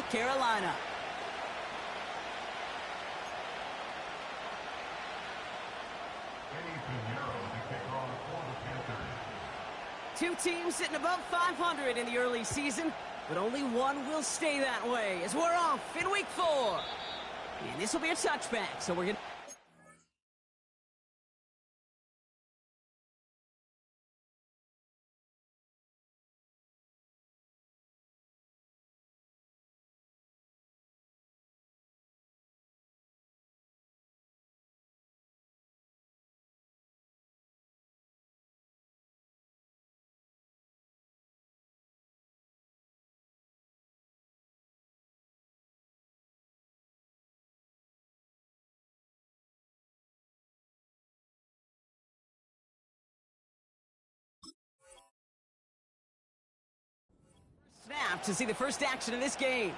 North Carolina. Two teams sitting above 500 in the early season, but only one will stay that way as we're off in week 4. And this will be a touchback, so we're going to... Snap to see the first action of this game.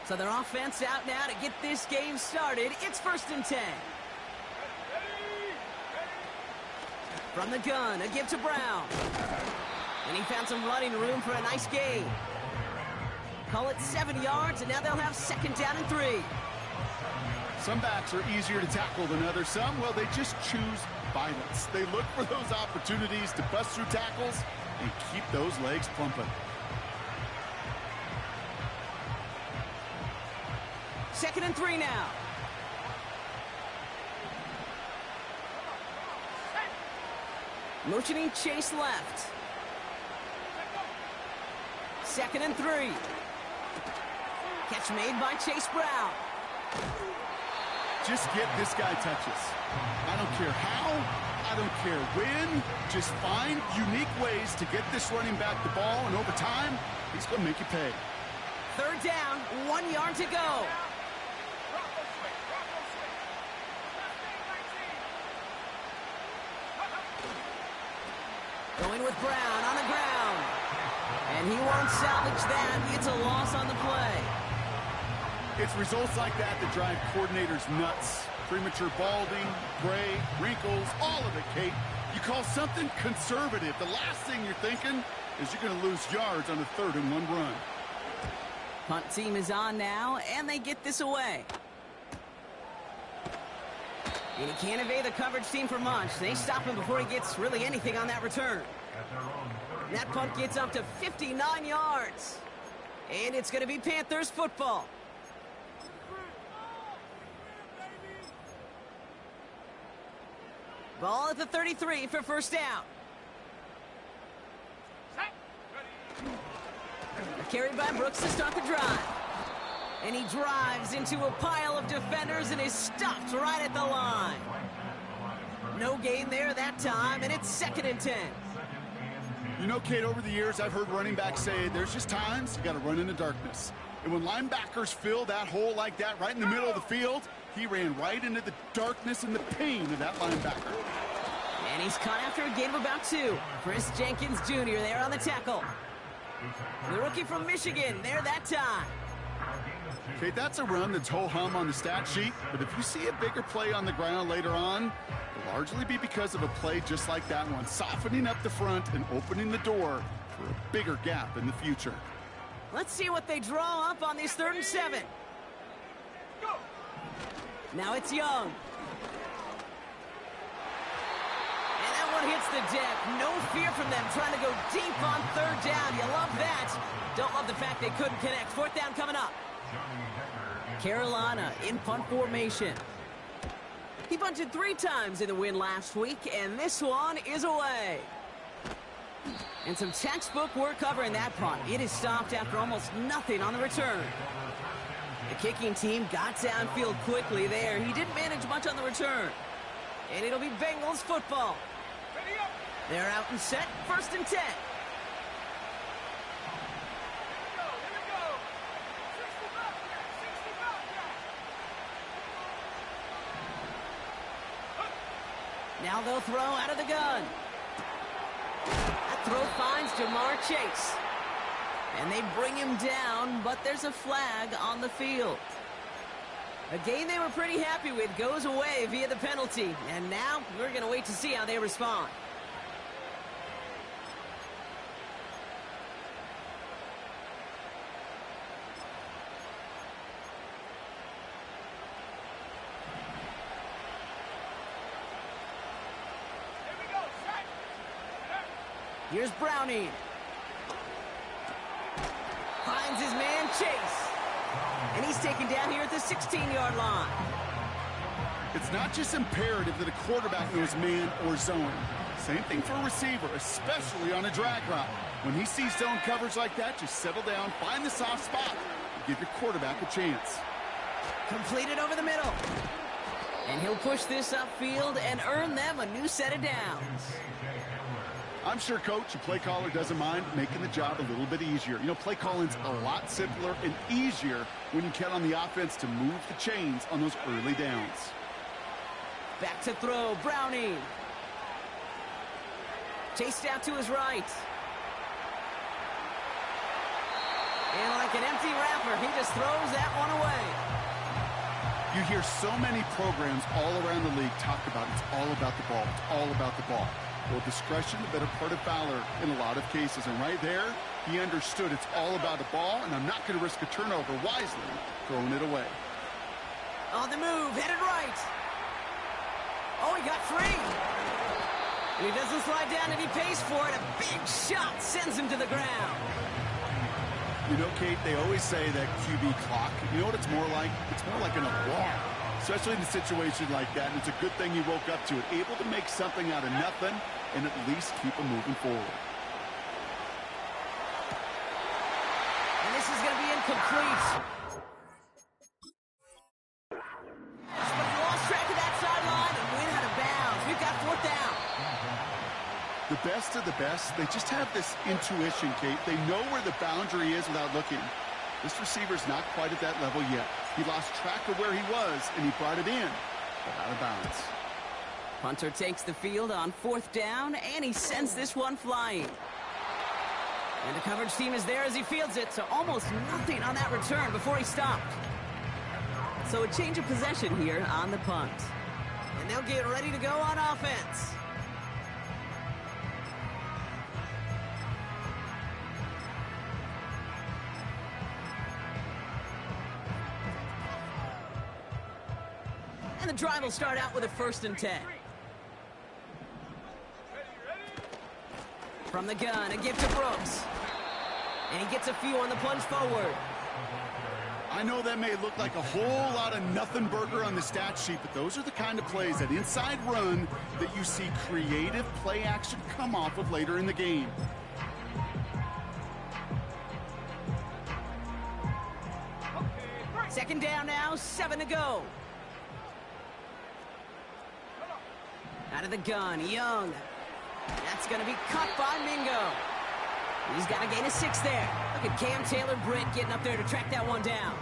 So their offense out now to get this game started. It's 1st and 10. From the gun, a give to Brown. And he found some running room for a nice gain. Call it 7 yards, and now they'll have 2nd down and 3. Some backs are easier to tackle than others. Some, well, they just choose violence. They look for those opportunities to bust through tackles and keep those legs pumping. 2nd and 3 now. Motioning Chase left. 2nd and 3. Catch made by Chase Brown. Just get this guy touches. I don't care how, I don't care when. Just find unique ways to get this running back the ball, and over time, he's going to make you pay. 3rd down, 1 yard to go. Going with Brown on the ground. And he won't salvage that. It's a loss on the play. It's results like that that drive coordinators nuts. Premature balding, gray, wrinkles, all of it, Kate. You call something conservative. The last thing you're thinking is you're going to lose yards on a 3rd and 1 run. Punt team is on now, and they get this away. And he can't evade the coverage team for much. They stop him before he gets really anything on that return. That punt gets up to 59 yards. And it's going to be Panthers football. Ball at the 33 for 1st down. Carried by Brooks to start the drive. And he drives into a pile of defenders and is stopped right at the line. No gain there that time, and it's 2nd and 10. You know, Kate, over the years, I've heard running backs say there's just times you got to run in the darkness. And when linebackers fill that hole like that right in the middle of the field, he ran right into the darkness and the pain of that linebacker. And he's caught after a gain of about 2. Chris Jenkins Jr. there on the tackle. The rookie from Michigan there that time. Kate, that's a run that's ho-hum on the stat sheet, but if you see a bigger play on the ground later on, it'll largely be because of a play just like that one, softening up the front and opening the door for a bigger gap in the future. Let's see what they draw up on this 3rd and 7. Now it's Young. And that one hits the deck. No fear from them trying to go deep on 3rd down. You love that. Don't love the fact they couldn't connect. 4th down coming up. Carolina in punt formation. He punted 3 times in the win last week, and this one is away. And some textbook work covering that punt. It is stopped after almost nothing on the return. The kicking team got downfield quickly there. He didn't manage much on the return. And it'll be Bengals football. They're out and set, 1st and 10. Now they'll throw out of the gun. That throw finds Jamar Chase. And they bring him down, but there's a flag on the field. A game they were pretty happy with goes away via the penalty. And now we're going to wait to see how they respond. Here's Browning. Finds his man Chase. And he's taken down here at the 16-yard line. It's not just imperative that a quarterback knows man or zone. Same thing for a receiver, especially on a drag route. When he sees zone coverage like that, just settle down, find the soft spot, and give your quarterback a chance. Completed over the middle. And he'll push this upfield and earn them a new set of downs. I'm sure coach and play caller doesn't mind making the job a little bit easier. You know, play calling's a lot simpler and easier when you count on the offense to move the chains on those early downs. Back to throw, Browning. Chased out to his right. And like an empty wrapper, he just throws that one away. You hear so many programs all around the league talk about it's all about the ball, it's all about the ball. Well, discretion, the better part of valor in a lot of cases. And right there, he understood it's all about the ball, and I'm not going to risk a turnover wisely, throwing it away. On the move, headed right. Oh, he got free. And he doesn't slide down, and he pays for it. A big shot sends him to the ground. You know, Kate, they always say that QB clock. You know what it's more like? It's more like an alarm. Especially in a situation like that, and it's a good thing he woke up to it. Able to make something out of nothing and at least keep him moving forward. And this is going to be incomplete. But he lost track of that sideline and went out of bounds. We've got fourth down. The best of the best, they just have this intuition, Kate. They know where the boundary is without looking. This receiver's not quite at that level yet. He lost track of where he was, and he brought it in, but out of bounds. Punter takes the field on fourth down, and he sends this one flying. And the coverage team is there as he fields it, so almost nothing on that return before he stopped. So a change of possession here on the punt. And they'll get ready to go on offense. And the drive will start out with a 1st and 10. From the gun, a give to Brooks. And he gets a few on the plunge forward. I know that may look like a whole lot of nothing burger on the stat sheet, but those are the kind of plays, that inside run, that you see creative play action come off of later in the game. Second down now, 7 to go. Out of the gun, Young. That's going to be cut by Mingo. He's got a gain of 6 there. Look at Cam Taylor-Britt getting up there to track that one down.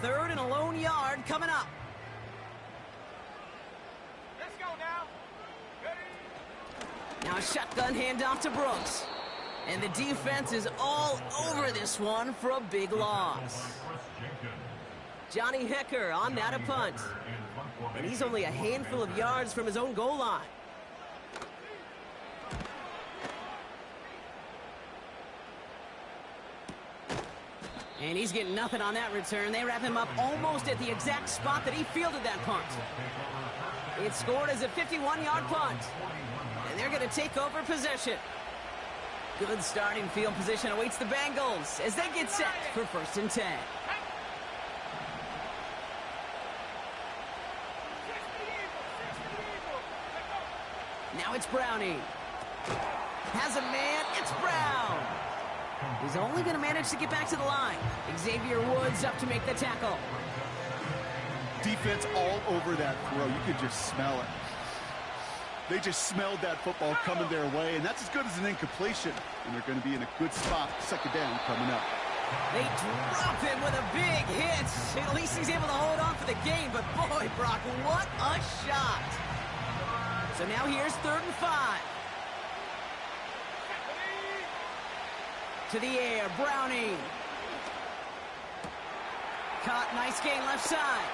Third and a lone yard coming up. Let's go now. Now a shotgun handoff to Brooks. And the defense is all over this one for a big loss. Johnny Hecker on that a punt. And he's only a handful of yards from his own goal line. And he's getting nothing on that return. They wrap him up almost at the exact spot that he fielded that punt. It's scored as a 51-yard punt. And they're going to take over possession. Good starting field position awaits the Bengals as they get set for 1st and 10. Now it's Browning. Has a man, it's Brown. He's only going to manage to get back to the line. Xavier Woods up to make the tackle. Defense all over that throw. You could just smell it. They just smelled that football coming their way, and that's as good as an incompletion. And they're going to be in a good spot. 2nd down coming up. They drop him with a big hit. At least he's able to hold on for the game. But boy, Brock, what a shot. So now here's 3rd and 5. To the air, Browning. Caught, nice gain left side.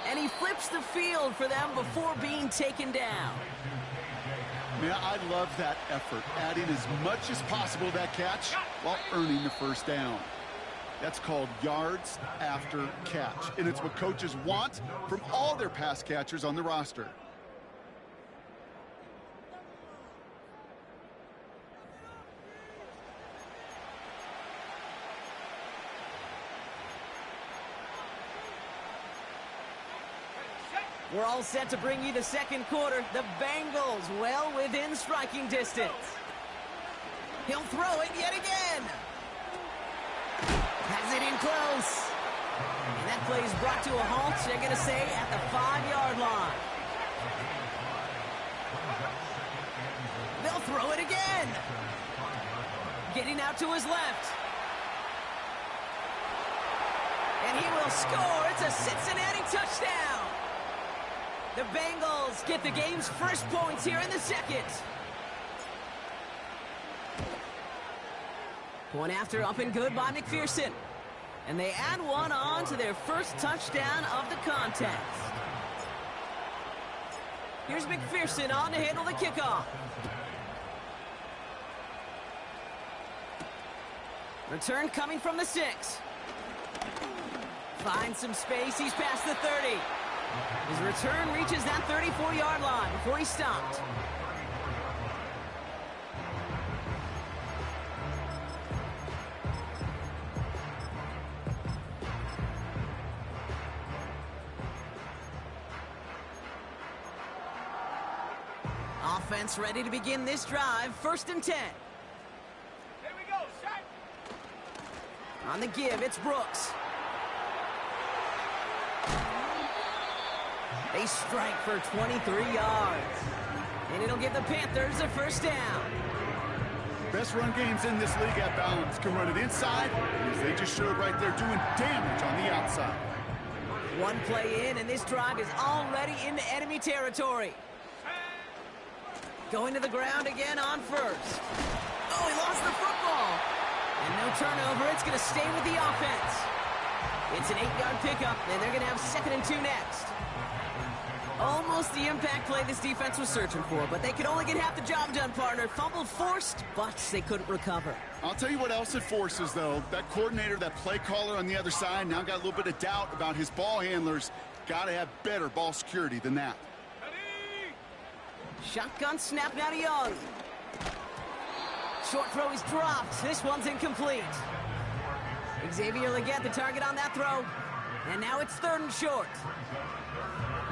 And he flips the field for them before being taken down. Man, I love that effort, adding as much as possible to that catch while earning the first down. That's called yards after catch, and it's what coaches want from all their pass catchers on the roster. We're all set to bring you the second quarter. The Bengals well within striking distance. He'll throw it yet again. Has it in close. And that play is brought to a halt, they're going to say, at the 5-yard line. They'll throw it again. Getting out to his left. And he will score. It's a Cincinnati touchdown. The Bengals get the game's first points here in the second. Point after up and good by McPherson. And they add one on to their first touchdown of the contest. Here's McPherson on to handle the kickoff. Return coming from the 6. Finds some space. He's past the 30. His return reaches that 34-yard line before he stopped. Offense ready to begin this drive. 1st and 10. Here we go, set. On the give, it's Brooks. They strike for 23 yards. And it'll give the Panthers a first down. Best run games in this league at balance can run it inside, as they just showed right there, doing damage on the outside. One play in, and this drive is already into enemy territory. Going to the ground again on 1st. Oh, he lost the football. And no turnover. It's going to stay with the offense. It's an 8-yard pickup, and they're going to have 2nd and 2 next. Almost the impact play this defense was searching for, but they could only get half the job done, partner. Fumble forced, but they couldn't recover. I'll tell you what else it forces, though. That coordinator, that play caller on the other side, now got a little bit of doubt about his ball handlers. Got to have better ball security than that. Shotgun snap now to Young. Short throw is dropped. This one's incomplete. Xavier Legette the target on that throw. And now it's 3rd and short.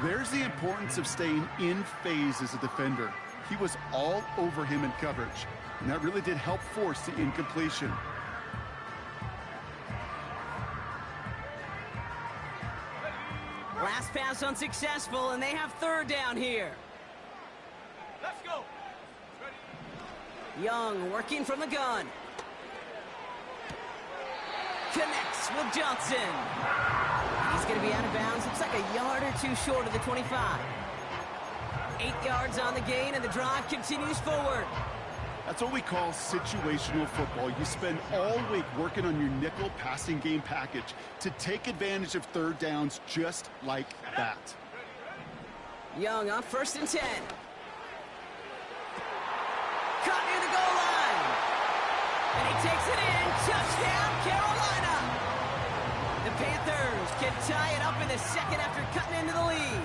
There's the importance of staying in phase as a defender. He was all over him in coverage, and that really did help force the incompletion. Last pass unsuccessful, and they have 3rd down here. Let's go. Young working from the gun. Connects with Johnson. He's going to be out of bounds. Looks like a yard or 2 short of the 25. 8 yards on the gain, and the drive continues forward. That's what we call situational football. You spend all week working on your nickel passing game package to take advantage of 3rd downs just like that. Young on 1st and 10. Caught near the goal line. And he takes it in. Touchdown, Carolina. The Panthers can tie it up in the second after cutting into the lead.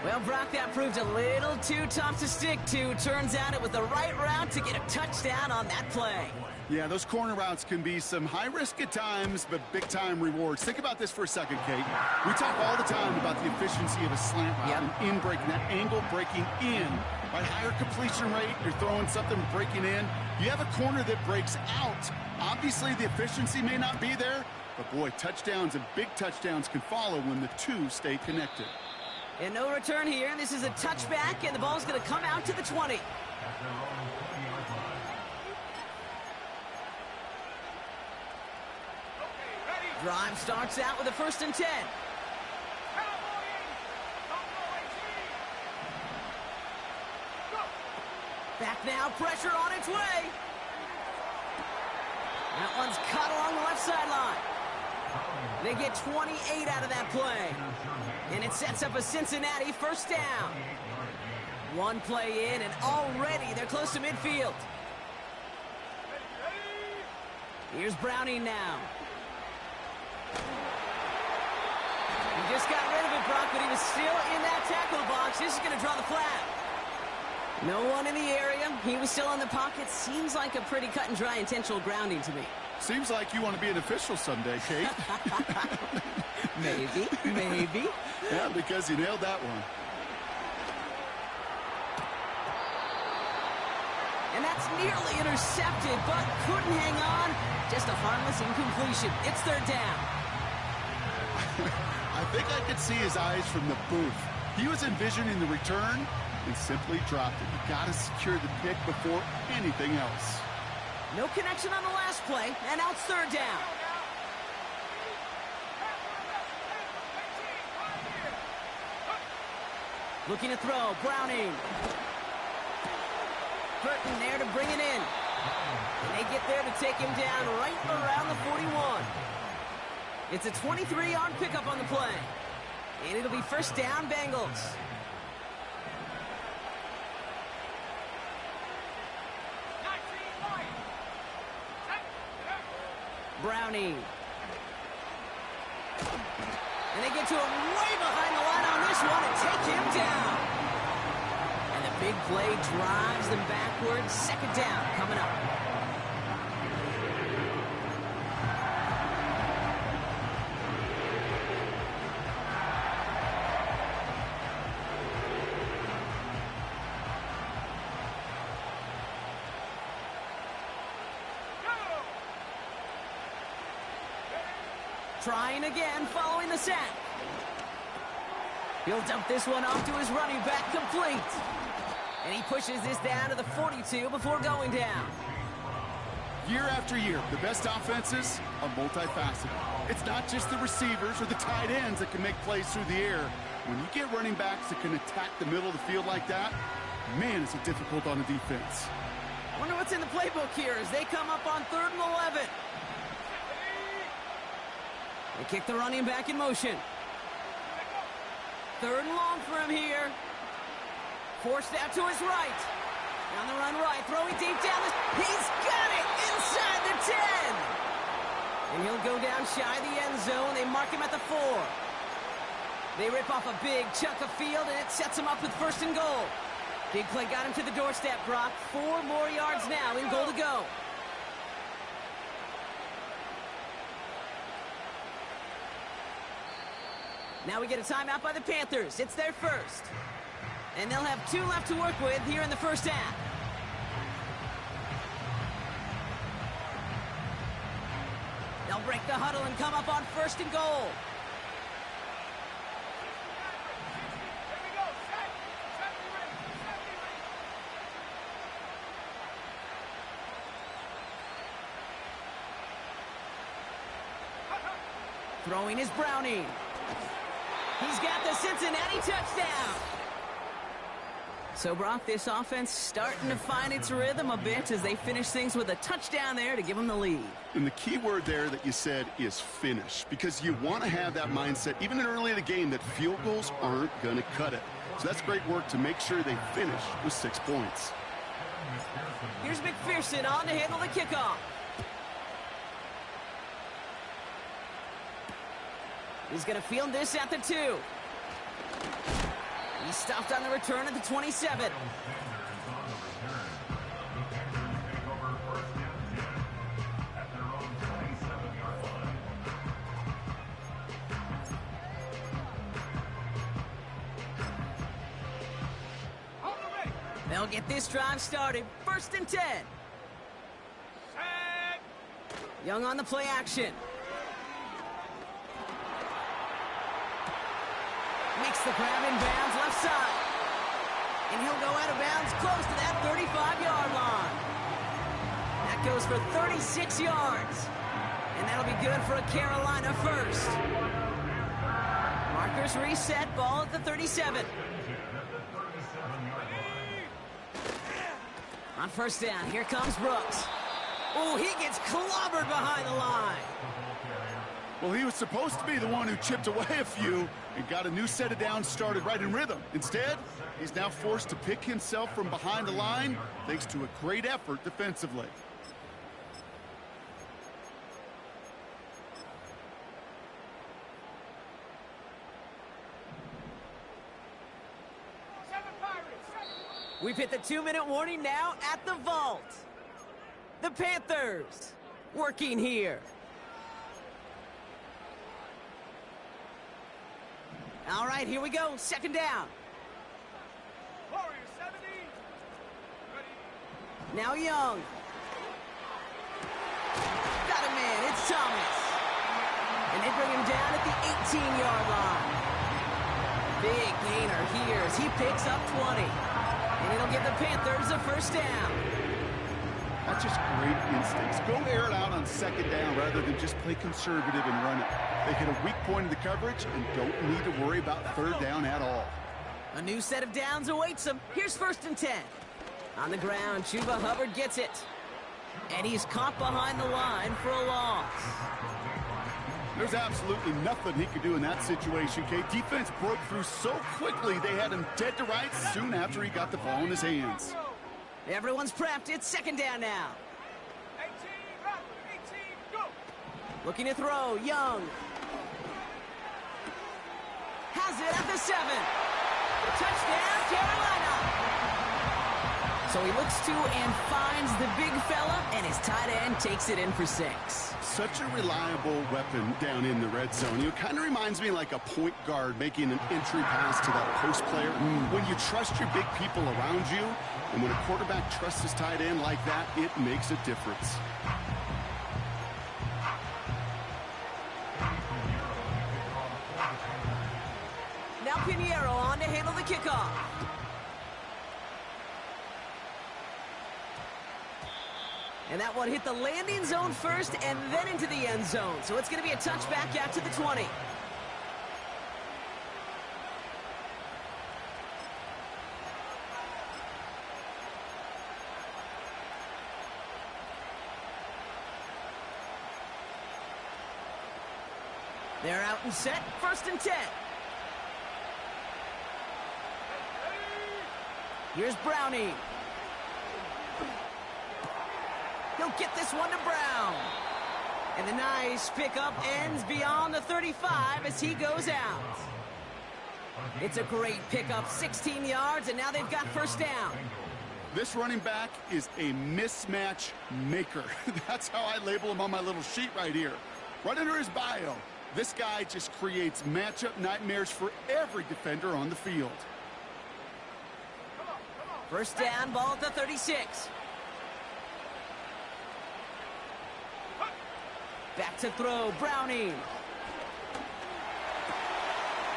Well, Brock, that proved a little too tough to stick to. Turns out it was the right route to get a touchdown on that play. Yeah, those corner routes can be some high risk at times, but big-time rewards. Think about this for a second, Kate. We talk all the time about the efficiency of a slant route and in breaking, that angle breaking in. Right, higher completion rate, you're throwing something breaking in. You have a corner that breaks out. Obviously, the efficiency may not be there, but boy, touchdowns and big touchdowns can follow when the two stay connected. And no return here. This is a touchback, and the ball's going to come out to the 20. Drive starts out with a 1st and 10. Back now, pressure on its way. That one's cut along the left sideline. They get 28 out of that play. And it sets up a Cincinnati first down. One play in, and already they're close to midfield. Here's Browning now. He just got rid of it, Brock, but he was still in that tackle box. This is going to draw the flag. No one in the area. He was still in the pocket. Seems like a pretty cut-and-dry intentional grounding to me. Seems like you want to be an official someday, Kate. Maybe. Yeah, because you nailed that one. And that's nearly intercepted, but couldn't hang on. Just a harmless incompletion. It's third down. I think I could see his eyes from the booth. He was envisioning the return and simply dropped it. You got to secure the pick before anything else. No connection on the last play, and now it's third down. Looking to throw, Browning. Burton there to bring it in. And they get there to take him down right around the 41. It's a 23-yard pickup on the play. And it'll be first down, Bengals. Browning. And they get to him way behind the line on this one and take him down. And the big play drives them backwards. Second down coming up. Trying again, following the sack. He'll dump this one off to his running back, complete. And he pushes this down to the 42 before going down. Year after year, the best offenses are multifaceted. It's not just the receivers or the tight ends that can make plays through the air. When you get running backs that can attack the middle of the field like that, man, is it difficult on the defense. Wonder what's in the playbook here as they come up on 3rd and 11. They kick the running back in motion. 3rd and long for him here. Forced out to his right. On the run right, throwing deep down. He's got it inside the 10. And he'll go down shy of the end zone. They mark him at the 4. They rip off a big chunk of field, and it sets him up with 1st and goal. Big play got him to the doorstep, Brock. 4 more yards now in goal to go. Now we get a timeout by the Panthers. It's their first. And they'll have 2 left to work with here in the first half. They'll break the huddle and come up on 1st and goal. Throwing is Browning. He's got the Cincinnati touchdown. So, Brock, this offense starting to find its rhythm a bit as they finish things with a touchdown there to give them the lead. And the key word there that you said is finish, because you want to have that mindset, even early in the game, that field goals aren't going to cut it. So that's great work to make sure they finish with 6 points. Here's McPherson on to handle the kickoff. He's going to field this at the 2. He's stopped on the return at the 27. They'll get this drive started. 1st and 10. Young on the play action. Makes the grab in bounds left side. And he'll go out of bounds close to that 35-yard line. That goes for 36 yards. And that'll be good for a Carolina first. Markers reset, ball at the 37. On first down, here comes Brooks. Oh, he gets clobbered behind the line. Well, he was supposed to be the one who chipped away a few and got a new set of downs started right in rhythm. Instead, he's now forced to pick himself from behind the line thanks to a great effort defensively. We've hit the 2-minute warning now at the vault. The Panthers working here. All right, here we go. Second down. Warrior 70. Ready. Now Young. Got a man. It's Thomas. And they bring him down at the 18-yard line. Big gainer here as he picks up 20. And it'll give the Panthers a first down. That's just great instincts. Go air it out on second down rather than just play conservative and run it. They hit a weak point in the coverage and don't need to worry about third down at all. A new set of downs awaits them. Here's first and 10. On the ground, Chuba Hubbard gets it. And he's caught behind the line for a loss. There's absolutely nothing he could do in that situation, Kate. Defense broke through so quickly they had him dead to rights soon after he got the ball in his hands. Everyone's prepped. It's second down now. 18, run. 18, go. Looking to throw. Young. Has it at the 7. Touchdown, Carolina. So he looks to and finds the big fella, and his tight end takes it in for 6. Such a reliable weapon down in the red zone. It kind of reminds me like a point guard making an entry pass to that post player. When you trust your big people around you, and when a quarterback trusts his tight end like that, it makes a difference. Now Pinheiro on to handle the kickoff. And that one hit the landing zone first and then into the end zone. So it's going to be a touchback out to the 20. They're out and set. First and 10. Here's Browning. He'll get this one to Brown. And the nice pickup ends beyond the 35 as he goes out. It's a great pickup, 16 yards, and now they've got first down. This running back is a mismatch maker. That's how I label him on my little sheet right here. Right under his bio, this guy just creates matchup nightmares for every defender on the field. First down, ball at the 36. Back to throw, Browning.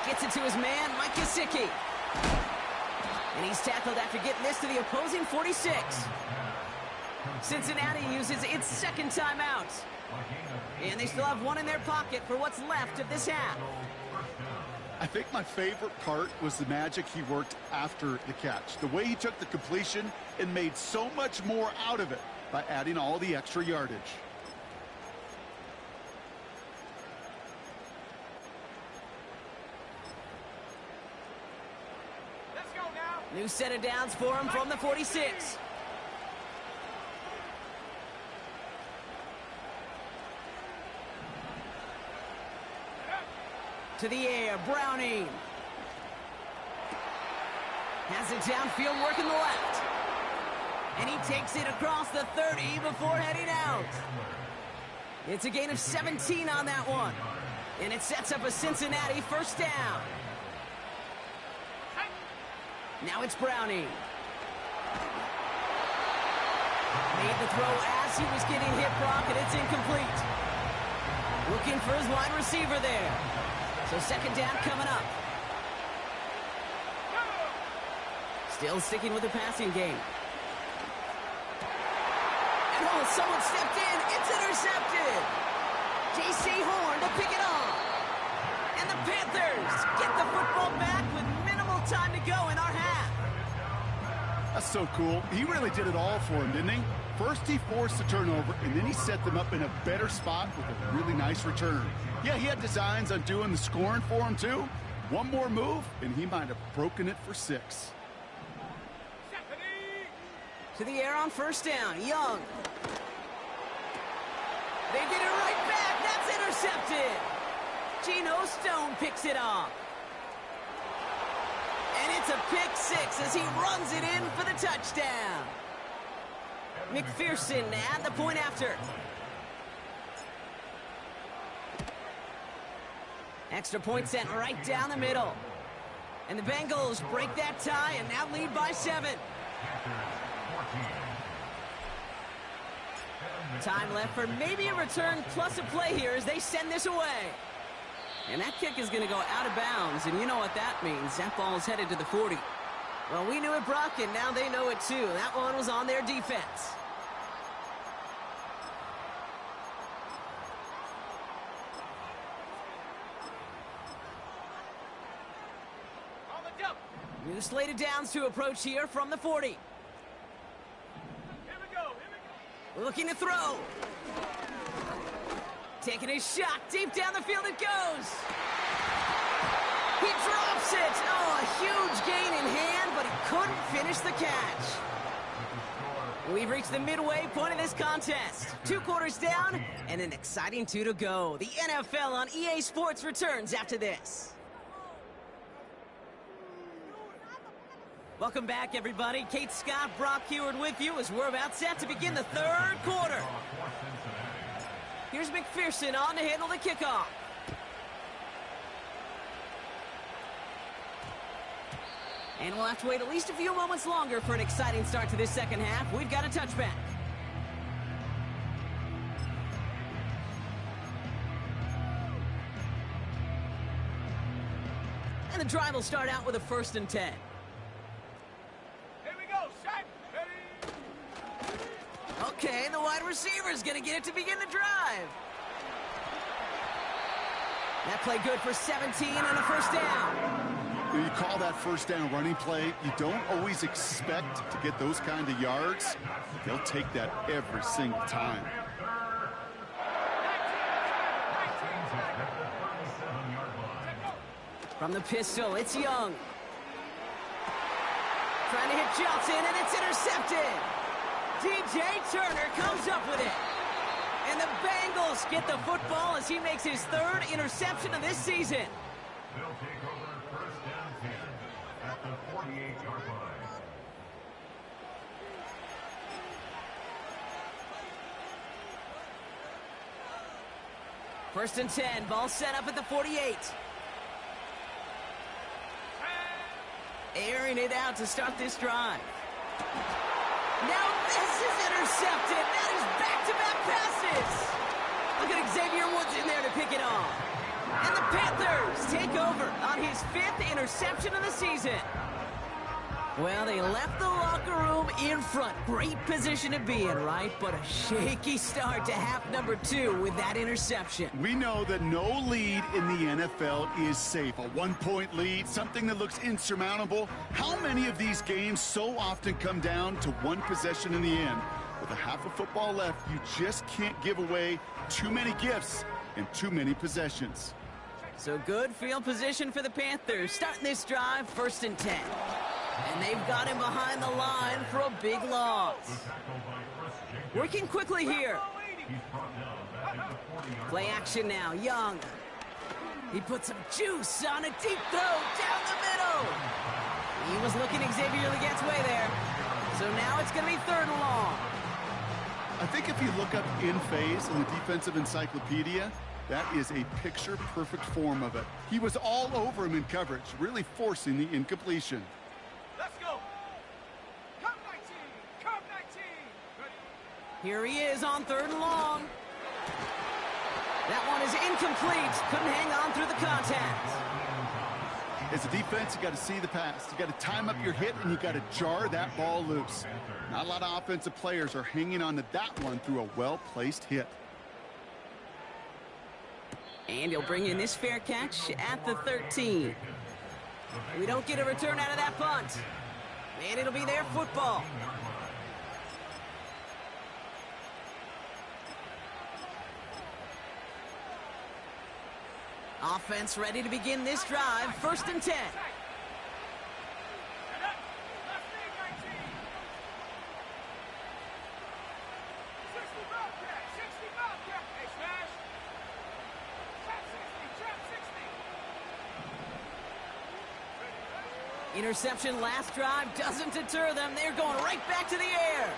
Gets it to his man, Mike Gesicki. And he's tackled after getting this to the opposing 46. Cincinnati uses its second timeout. And they still have one in their pocket for what's left of this half. I think my favorite part was the magic he worked after the catch. The way he took the completion and made so much more out of it by adding all the extra yardage. Let's go now. New set of downs for him from the 46. To the air, Browning. Has it downfield, working the left. And he takes it across the 30 before heading out. It's a gain of 17 on that one. And it sets up a Cincinnati first down. Now it's Browning. Made the throw as he was getting hit, Brock, and it's incomplete. Looking for his wide receiver there. So second down coming up. Still sticking with the passing game. And oh, someone stepped in. It's intercepted. J.C. Horn to pick it off. And the Panthers get the football back with minimal time to go in our half. That's so cool. He really did it all for him, didn't he? First, he forced the turnover, and then he set them up in a better spot with a really nice return. Yeah, he had designs on doing the scoring for him, too. One more move, and he might have broken it for 6. To the air on first down. Young. They get it right back. That's intercepted. Geno Stone picks it off. And it's a pick 6 as he runs it in for the touchdown. McPherson at the point after. Extra point sent right down the middle. And the Bengals break that tie and now lead by 7. Time left for maybe a return plus a play here as they send this away. And that kick is going to go out of bounds, and you know what that means. That ball's headed to the 40. Well, we knew it, Brock, and now they know it too. That one was on their defense. On the jump. New slated downs to approach here from the 40. Here we go. Looking to throw. Taking his shot. Deep down the field it goes. He drops it. Oh, a huge gain in hand, but he couldn't finish the catch. We've reached the midway point of this contest. 2 quarters down and an exciting 2 to go. The NFL on EA Sports returns after this. Welcome back, everybody. Kate Scott, Brock Heward with you as we're about set to begin the 3rd quarter. Here's McPherson on to handle the kickoff. And we'll have to wait at least a few moments longer for an exciting start to this second half. We've got a touchback. And the drive will start out with a 1st and 10. Here we go. Shot. Ready. Okay, the wide receiver's going to get it to begin the drive. That play good for 17 and a 1st down. When you call that 1st down running play, you don't always expect to get those kind of yards. They'll take that every single time. From the pistol, it's Young. Trying to hit Johnson, and it's intercepted. DJ Turner comes up with it. And the Bengals get the football as he makes his 3rd interception of this season. They'll take over 1st down 10 at the 48-yard line. First and 10, ball set up at the 48. Airing it out to start this drive. Now this is intercepted. That is back-to-back passes. Look at Xavier Woods in there to pick it off. And the Panthers take over on his 5th interception of the season. Well, they left the locker room in front. Great position to be in, right? But a shaky start to half number 2 with that interception. We know that no lead in the NFL is safe. A 1-point lead, something that looks insurmountable. How many of these games so often come down to one possession in the end? With a half of football left, you just can't give away too many gifts and too many possessions. So good field position for the Panthers. Starting this drive, 1st and 10. And they've got him behind the line for a big loss. Working quickly here. Play action now, Young. He put some juice on a deep throw down the middle. He was looking Xavier Legette's way there. So now it's going to be 3rd and long. I think if you look up in phase in the defensive encyclopedia, that is a picture-perfect form of it. He was all over him in coverage, really forcing the incompletion. Let's go. Come 19. Come 19. Ready. Here he is on 3rd and long. That one is incomplete. Couldn't hang on through the contact. As a defense, you got to see the pass. You got to time up your hit, and you got to jar that ball loose. Not a lot of offensive players are hanging on to that one through a well-placed hit. And he'll bring in this fair catch at the 13. We don't get a return out of that punt. And it'll be their football. Offense ready to begin this drive. 1st and 10. Interception last drive doesn't deter them. They're going right back to the air.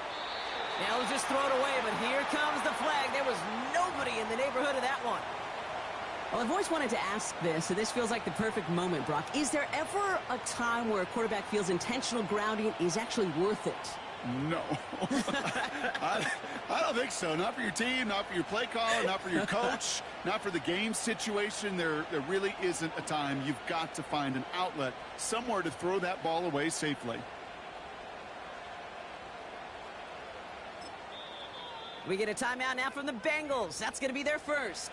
Now just throw it away, but here comes the flag. There was nobody in the neighborhood of that one. Well, I've always wanted to ask this, so this feels like the perfect moment, Brock. Is there ever a time where a quarterback feels intentional grounding is actually worth it? No. I don't think so. Not for your team, not for your play caller, not for your coach, not for the game situation. There really isn't a time. You've got to find an outlet, somewhere to throw that ball away safely. We get a timeout now from the Bengals. That's going to be their first,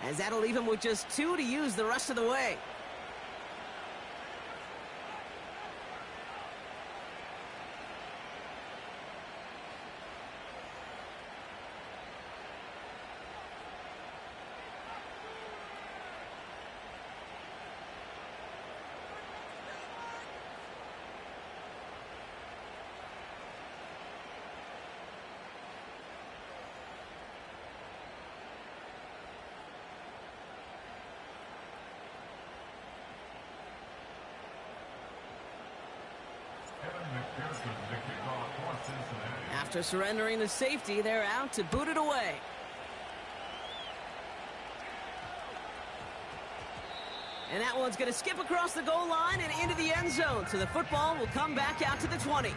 as that'll leave them with just 2 to use the rest of the way. After surrendering the safety, they're out to boot it away. And that one's going to skip across the goal line and into the end zone. So the football will come back out to the 20.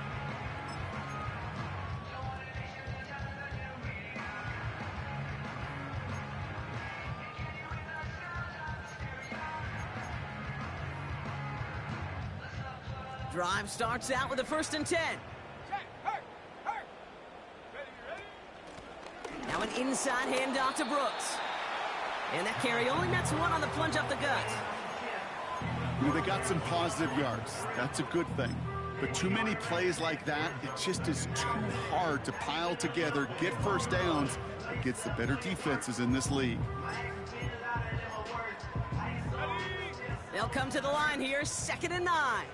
Drive starts out with a 1st and 10. Now an inside handoff to Brooks. And that carry only nets 1 on the plunge up the gut. They got some positive yards. That's a good thing. But too many plays like that, it just is too hard to pile together, get first downs against the better defenses in this league. They'll come to the line here, 2nd and 9.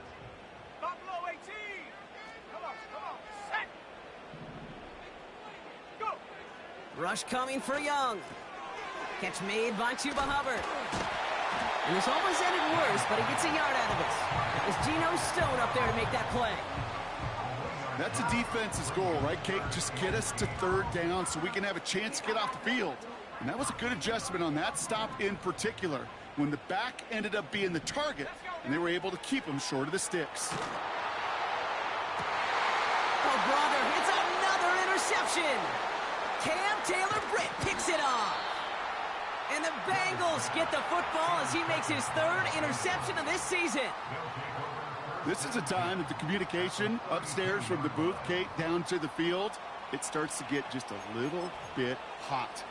Rush coming for Young. Catch made by Chuba Hubbard. And this almost ended worse, but he gets a yard out of it. It was Geno Stone up there to make that play. That's a defense's goal, right, Kate? Just get us to 3rd down so we can have a chance to get off the field. And that was a good adjustment on that stop in particular, when the back ended up being the target, and they were able to keep him short of the sticks. Oh, brother, it's another interception. Cam Taylor-Britt picks it off. And the Bengals get the football as he makes his 3rd interception of this season. This is a time that the communication upstairs from the booth, Kate, down to the field, it starts to get just a little bit hot.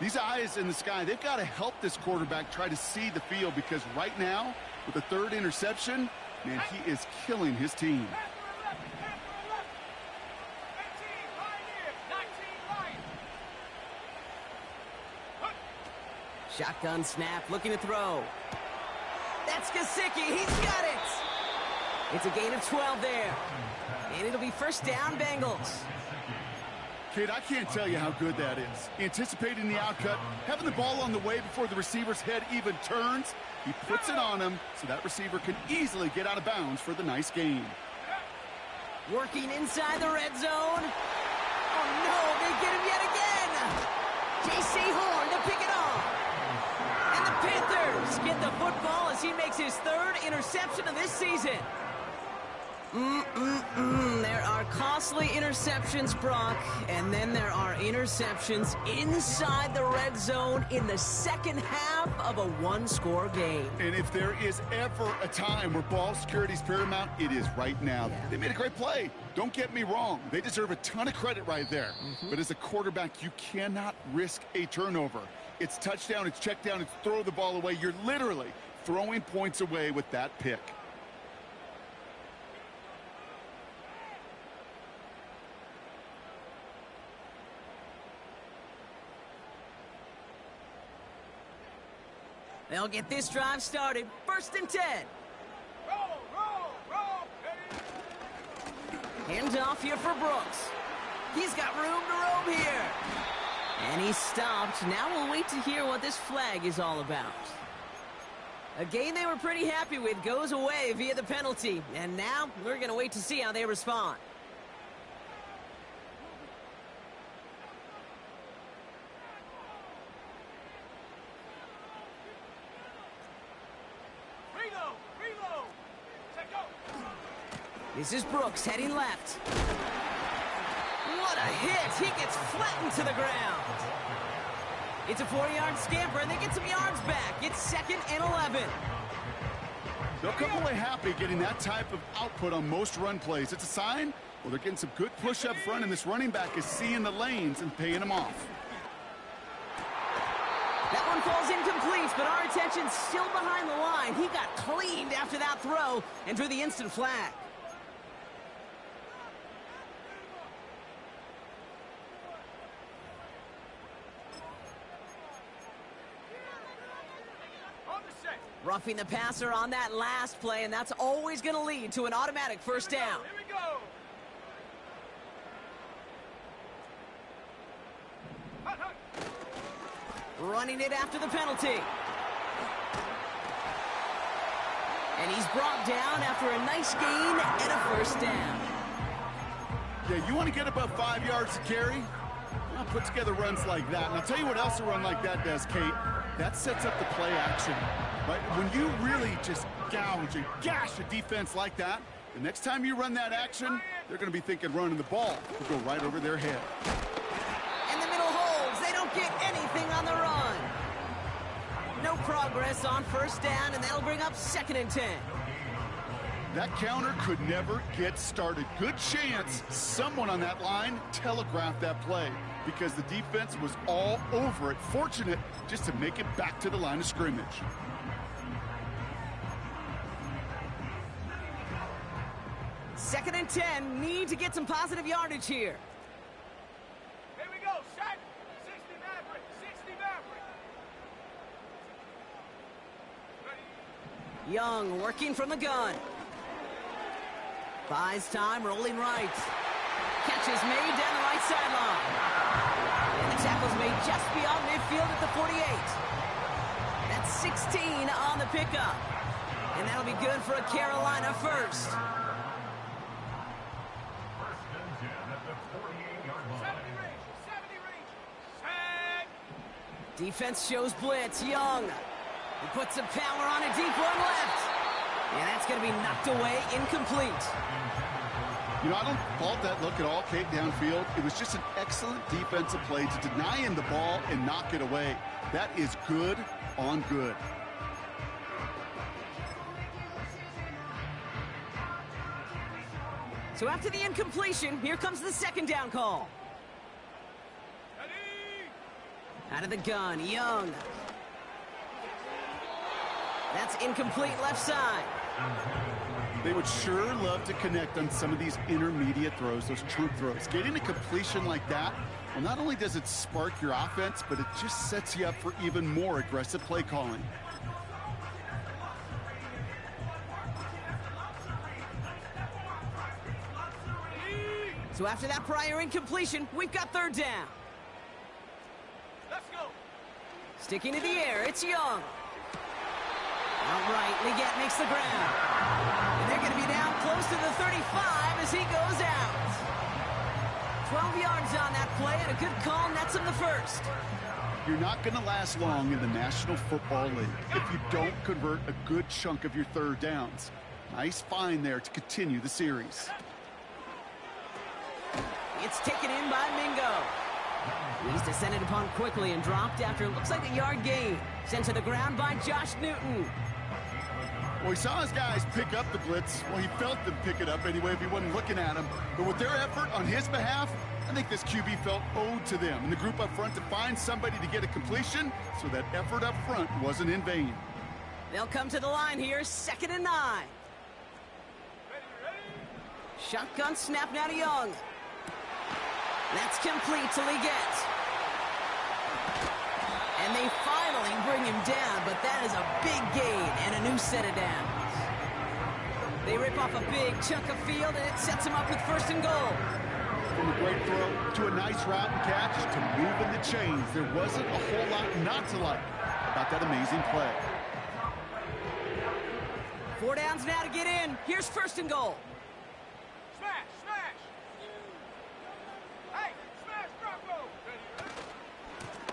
These eyes in the sky, they've got to help this quarterback try to see the field, because right now, with the 3rd interception, man, he is killing his team. Shotgun snap, looking to throw. That's Gesicki, he's got it! It's a gain of 12 there. And it'll be 1st down, Bengals. Kate, I can't tell you how good that is. Anticipating the outcut, having the ball on the way before the receiver's head even turns. He puts it on him so that receiver can easily get out of bounds for the nice gain. Working inside the red zone. Oh, no, they get him yet again. J.C. Horn to pick it off. And the Panthers get the football as he makes his 3rd interception of this season. There are costly interceptions, Brock, and then there are interceptions inside the red zone in the 2nd half of a 1-score game. And if there is ever a time where ball security is paramount, it is right now. Yeah. They made a great play. Don't get me wrong. They deserve a ton of credit right there. But as a quarterback, you cannot risk a turnover. It's touchdown, it's check down, it's throw the ball away. You're literally throwing points away with that pick. They'll get this drive started. 1st and 10. Roll. Hand off here for Brooks. He's got room to roam here. And he's stopped. Now we'll wait to hear what this flag is all about. A game they were pretty happy with goes away via the penalty. And now we're going to wait to see how they respond. Reload. Set go. This is Brooks heading left. What a hit! He gets flattened to the ground. It's a 40-yard scamper, and they get some yards back. It's 2nd and 11. They'll come away happy getting that type of output on most run plays. It's a sign, well, they're getting some good push up front, and this running back is seeing the lanes and paying them off. That one falls incomplete, but our attention's still behind the line. He got cleaned after that throw and drew the instant flag. Roughing the passer on that last play, and that's always going to lead to an automatic 1st down. Here we go. Running it after the penalty. And he's brought down after a nice gain and a 1st down. Yeah, you want to get above 5 yards to carry? Well, put together runs like that. And I'll tell you what else a run like that does, Kate. That sets up the play action. Right? When you really just gouge and gash a defense like that, the next time you run that action, they're going to be thinking running the ball will go right over their head. And the middle holds. They don't get anything on the run. No progress on 1st down, and that'll bring up 2nd and 10. That counter could never get started. Good chance someone on that line telegraphed that play because the defense was all over it. Fortunate just to make it back to the line of scrimmage. Second and 10, need to get some positive yardage here. Here we go, shot. 60 Maverick. Ready. Young working from the gun. Buys time, rolling right. Catch is made down the right sideline. And the tackle's made just beyond midfield at the 48. That's 16 on the pickup. And that'll be good for a Carolina 1st. 70 range. Set. Defense shows blitz. Young. He puts some power on a deep one left. And that's going to be knocked away, incomplete. You know, I don't fault that look at all, Kate, downfield. It was just an excellent defensive play to deny him the ball and knock it away. That is good on good. So after the incompletion, here comes the 2nd down call. Ready. Out of the gun, Young. That's incomplete left side. They would sure love to connect on some of these intermediate throws, those chunk throws. Getting a completion like that, well, not only does it spark your offense, but it just sets you up for even more aggressive play calling. So after that prior incompletion, we've got 3rd down. Let's go. Sticking to the air, it's Young. Outright, Leggett makes the ground. And they're going to be down close to the 35 as he goes out. 12 yards on that play, and a good call nets him the 1st. You're not going to last long in the National Football League if you don't convert a good chunk of your 3rd downs. Nice find there to continue the series. It's taken in by Mingo. He's descended upon quickly and dropped after it looks like a yard gain. Sent to the ground by Josh Newton. Well, he saw his guys pick up the blitz. Well, he felt them pick it up anyway if he wasn't looking at him. But with their effort on his behalf, I think this QB felt owed to them and the group up front to find somebody to get a completion so that effort up front wasn't in vain. They'll come to the line here, 2nd and 9. Ready. Shotgun snap now to Young. That's complete to Leggett. And they finally bring bring him down, but that is a big gain and a new set of downs. They rip off a big chunk of field, and it sets him up with 1st and goal. From a great throw to a nice route and catch to moving the chains, there wasn't a whole lot not to like about that amazing play. 4 downs now to get in. Here's 1st and goal. Smash, smash. Hey, smash, Bronco.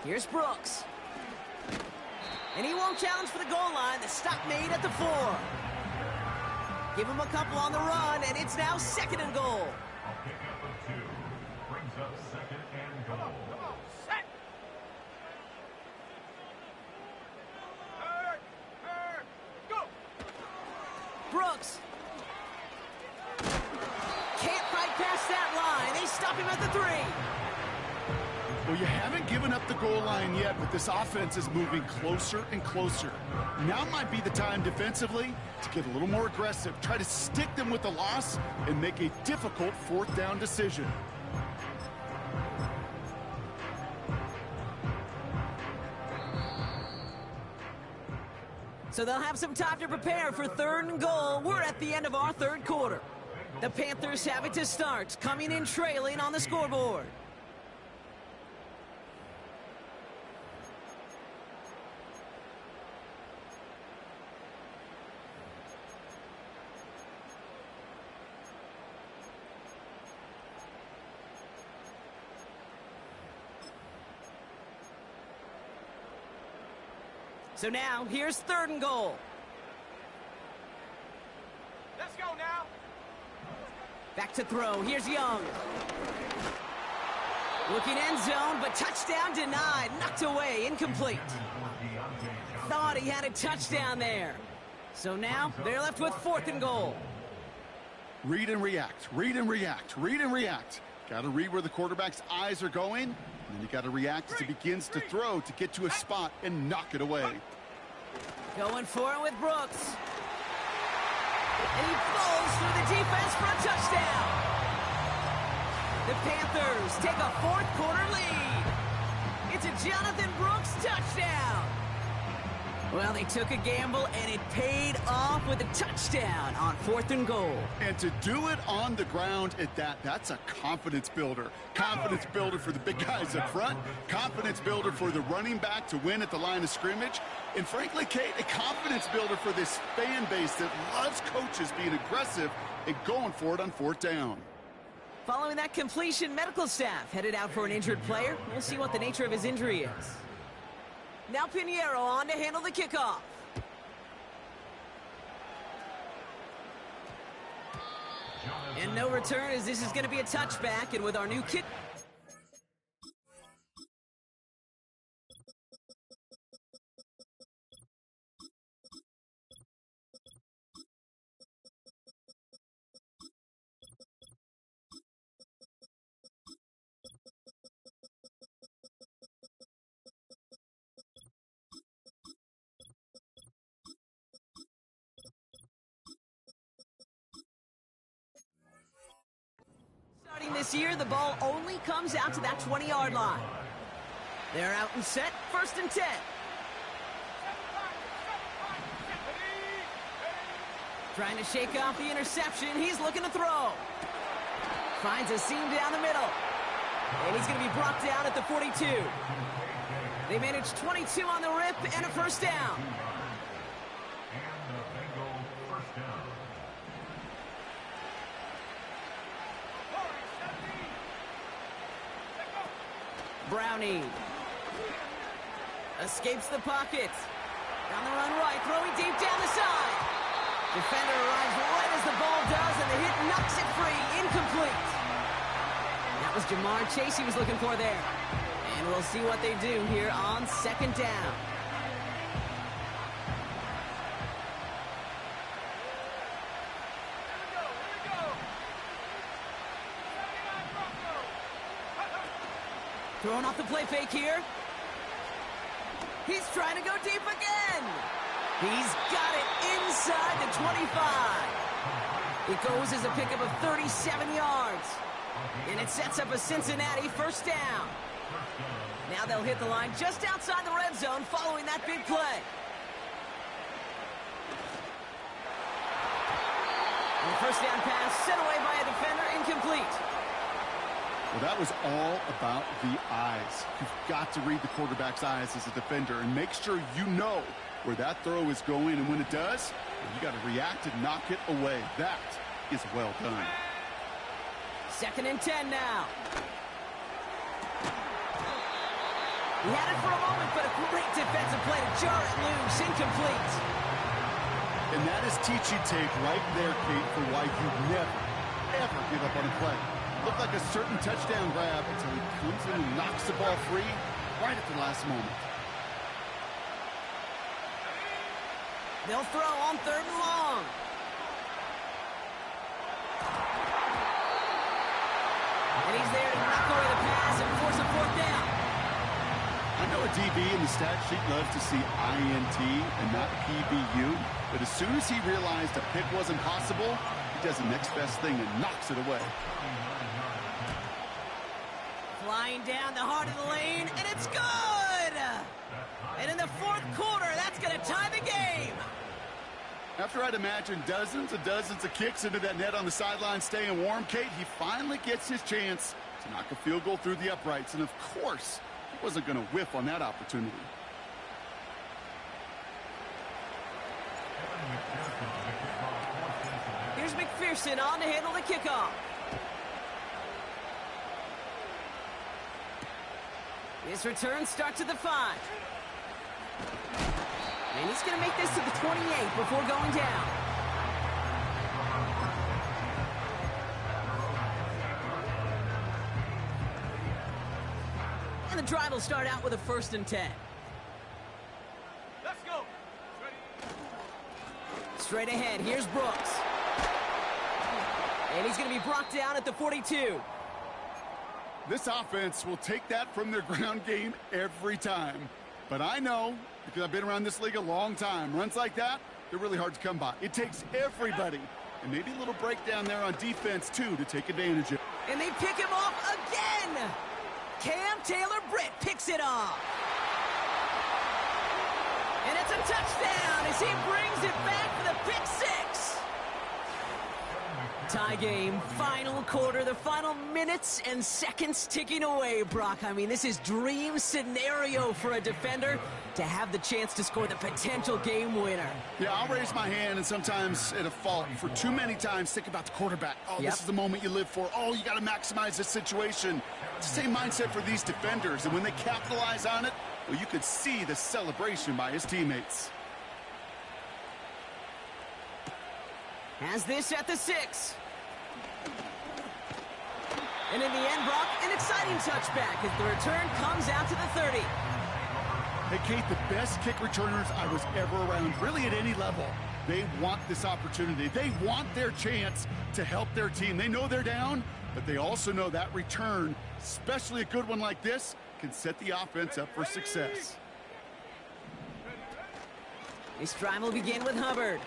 Here's Brooks. And he won't challenge for the goal line. The stop made at the 4. Give him a couple on the run, and it's now 2nd and goal. A pickup of 2 brings up 2nd and goal. Come on, set. Turn, go. Brooks. Can't fight past that line. They stop him at the 3. Well, you haven't given up the goal line yet, but this offense is moving closer and closer. Now might be the time defensively to get a little more aggressive, try to stick them with the loss, and make a difficult 4th down decision. So they'll have some time to prepare for 3rd and goal. We're at the end of our 3rd quarter. The Panthers have it to start, coming in trailing on the scoreboard. So now, here's 3rd and goal. Let's go now. Back to throw. Here's Young. Looking end zone, but touchdown denied. Knocked away. Incomplete. Thought he had a touchdown there. So now, they're left with 4th and goal. Read and react, read and react, read and react. Got to read where the quarterback's eyes are going, and then you got to react as he begins to throw to get to a spot and knock it away. Going for it with Brooks. And he falls through the defense for a touchdown. The Panthers take a 4th quarter lead. It's a Jonathan Brooks touchdown. Well, they took a gamble, and it paid off with a touchdown on 4th and goal. And to do it on the ground at that, that's a confidence builder. Confidence builder for the big guys up front. Confidence builder for the running back to win at the line of scrimmage. And frankly, Kate, a confidence builder for this fan base that loves coaches being aggressive and going for it on 4th down. Following that completion, medical staff headed out for an injured player. We'll see what the nature of his injury is. Now Pinheiro on to handle the kickoff. And no return, as this is going to be a touchback. And with our new kick... This year, the ball only comes out to that 20-yard line. They're out and set, 1st and 10. Trying to shake off the interception. He's looking to throw. Finds a seam down the middle. And he's going to be brought down at the 42. They managed 22 on the rip and a 1st down. And the Bengals 1st down. Brownie escapes the pocket. Down the run right, throwing deep down the side. Defender arrives right as the ball does, and the hit knocks it free. Incomplete. That was Jamar Chase he was looking for there. And we'll see what they do here on 2nd down. Throwing off the play fake here. He's trying to go deep again. He's got it inside the 25. It goes as a pickup of 37 yards. And it sets up a Cincinnati 1st down. Now they'll hit the line just outside the red zone following that big play. And the first down pass sent away by a defender, incomplete. Well, that was all about the eyes. You've got to read the quarterback's eyes as a defender and make sure you know where that throw is going, and when it does, you got to react and knock it away. That is well done. 2nd and 10 now. He had it for a moment, but a great defensive play to jar it loose, incomplete. And that is teaching tape right there, Kate, for why you never, ever give up on a play. Looked like a certain touchdown grab until he comes in and knocks the ball free right at the last moment. They'll throw on 3rd and long. And he's there to knock away the pass and force a 4th down. I know a DB in the stat sheet loves to see INT and not PBU, but as soon as he realized a pick wasn't possible, he does the next best thing and knocks it away. Flying down the heart of the lane, and it's good! And in the 4th quarter, that's going to tie the game. After I'd imagine dozens and dozens of kicks into that net on the sideline staying warm, Kate, he finally gets his chance to knock a field goal through the uprights, and of course, he wasn't going to whiff on that opportunity. Here's McPherson on to handle the kickoff. This return starts at the 5. And he's going to make this to the 28 before going down. And the drive will start out with a 1st and 10. Let's go. Straight ahead, here's Brooks. And he's going to be brought down at the 42. This offense will take that from their ground game every time. But I know, because I've been around this league a long time, runs like that, they're really hard to come by. It takes everybody, and maybe a little breakdown there on defense, too, to take advantage of it. And they pick him off again. Cam Taylor-Britt picks it off. And it's a touchdown as he brings it back for the pick 6. Tie game, final quarter, the final minutes and seconds ticking away, Brock. I mean, this is dream scenario for a defender to have the chance to score the potential game winner. Yeah, I'll raise my hand, and sometimes at a fault for too many times think about the quarterback. Oh, This is the moment you live for. Oh, you got to maximize this situation. It's the same mindset for these defenders, and when they capitalize on it, well, you could see the celebration by his teammates. Has this at the 6. And in the end, Brock, an exciting touchback as the return comes out to the 30. Hey, Kate, the best kick returners I was ever around, really at any level, they want this opportunity. They want their chance to help their team. They know they're down, but they also know that return, especially a good one like this, can set the offense up for success. This drive will begin with Hubbard.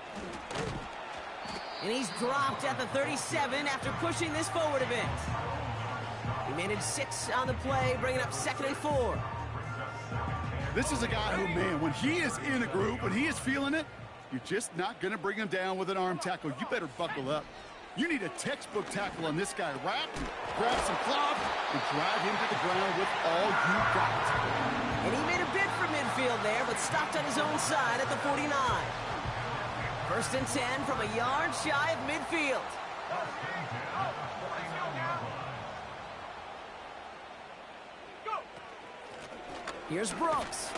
And he's dropped at the 37 after pushing this forward a bit. He managed 6 on the play, bringing up 2nd and 4. This is a guy who, man, when he is in a group, when he is feeling it, you're just not going to bring him down with an arm tackle. You better buckle up. You need a textbook tackle on this guy. Wrap, grab some cloth, and drive him to the ground with all you got. And he made a bid for midfield there, but stopped on his own side at the 49. 1st and 10 from a yard shy of midfield. Here's Brooks.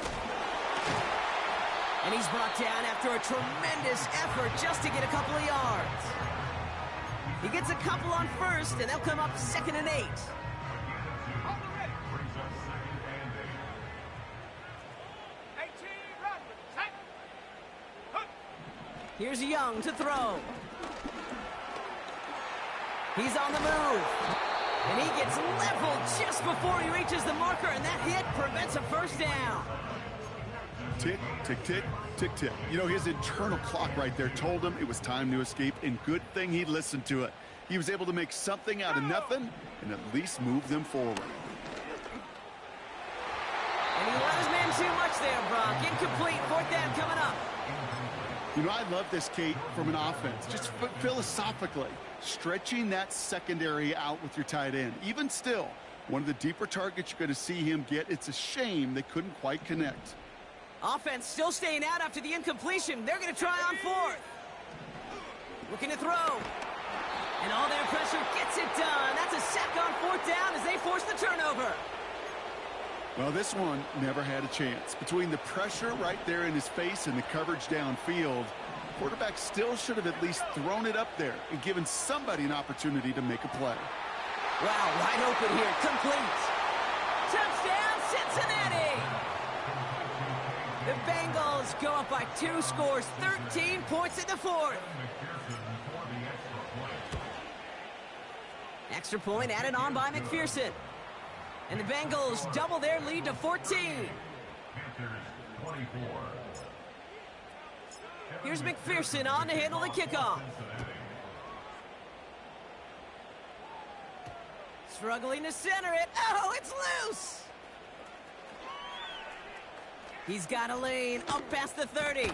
And he's brought down after a tremendous effort just to get a couple of yards. He gets a couple on 1st, and they'll come up 2nd and 8. Here's Young to throw. He's on the move. And he gets leveled just before he reaches the marker, and that hit prevents a 1st down. Tick, tick, tick, tick, tick. You know, his internal clock right there told him it was time to escape, and good thing he listened to it. He was able to make something out of nothing and at least move them forward. And he let his man too much there, Brock. Incomplete. Fourth down coming up. You know, I love this, Kate, from an offense. Just philosophically, stretching that secondary out with your tight end. Even still, one of the deeper targets you're going to see him get. It's a shame they couldn't quite connect. Offense still staying out after the incompletion. They're going to try on fourth. Looking to throw. And all their pressure gets it done. That's a sack on fourth down as they force the turnover. Well, this one never had a chance. Between the pressure right there in his face and the coverage downfield, quarterback still should have at least thrown it up there and given somebody an opportunity to make a play. Wow, wide open here. Complete. Touchdown, Cincinnati! The Bengals go up by 2 scores, 13 points in the fourth. Extra point added on by McPherson. And the Bengals double their lead to 14. Here's McPherson on to handle the kickoff. Struggling to center it. Oh, it's loose. He's got a lane up past the 30.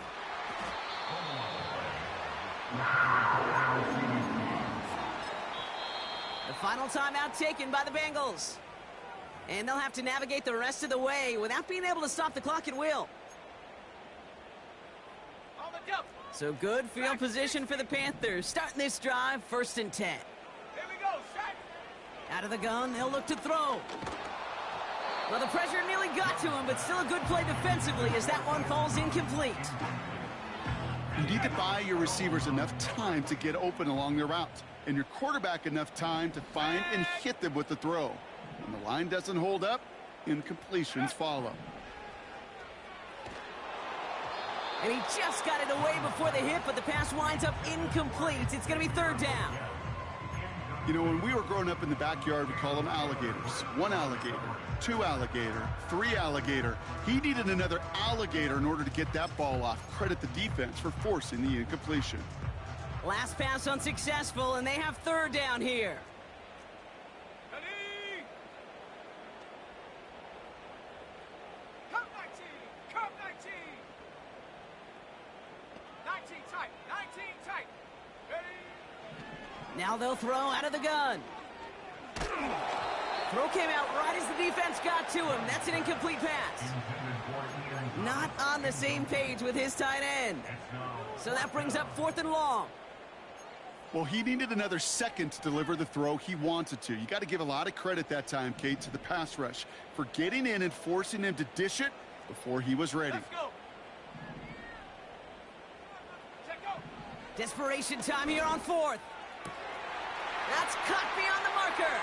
The final timeout taken by the Bengals. And they'll have to navigate the rest of the way without being able to stop the clock at will. So good field position for the Panthers. Starting this drive, 1st and 10. Here we go, set. Out of the gun, they'll look to throw. Well, the pressure nearly got to him, but still a good play defensively as that one falls incomplete. You need to buy your receivers enough time to get open along their route, and your quarterback enough time to find and hit them with the throw. When the line doesn't hold up, incompletions follow. And he just got it away before the hit, but the pass winds up incomplete. It's going to be 3rd down. You know, when we were growing up in the backyard, we call them alligators. 1 alligator, 2 alligator, 3 alligator. He needed another alligator in order to get that ball off. Credit the defense for forcing the incompletion. Last pass unsuccessful, and they have 3rd down here. Ready? Come 19, come 19. 19 tight, 19 tight. Ready? Now they'll throw out of the gun. Throw came out right as the defense got to him. That's an incomplete pass. Not on the same page with his tight end. So that brings up 4th and long. Well, he needed another second to deliver the throw he wanted to. You got to give a lot of credit that time, Kate, to the pass rush for getting in and forcing him to dish it before he was ready. Let's go. Check go. Desperation time here on 4th. That's cut beyond the marker.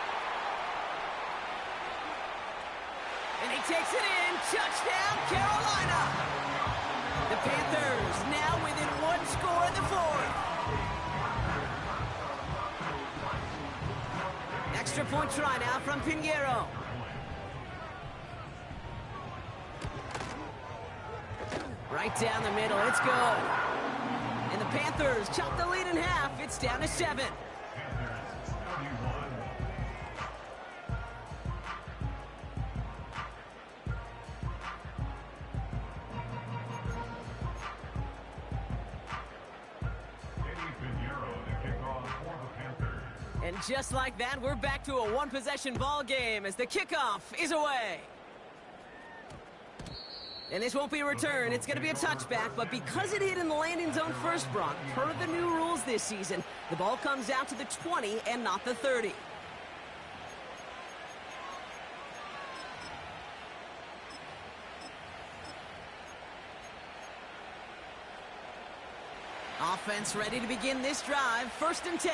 And he takes it in. Touchdown, Carolina. The Panthers now within 1 score in the 4th. Extra point try now from Pinheiro. Right down the middle. It's good. And the Panthers chop the lead in half. It's down to 7. And just like that, we're back to a 1-possession ball game as the kickoff is away. And this won't be a return. It's going to be a touchback, but because it hit in the landing zone first, Brock, per the new rules this season, the ball comes out to the 20 and not the 30. Offense ready to begin this drive. 1st and 10.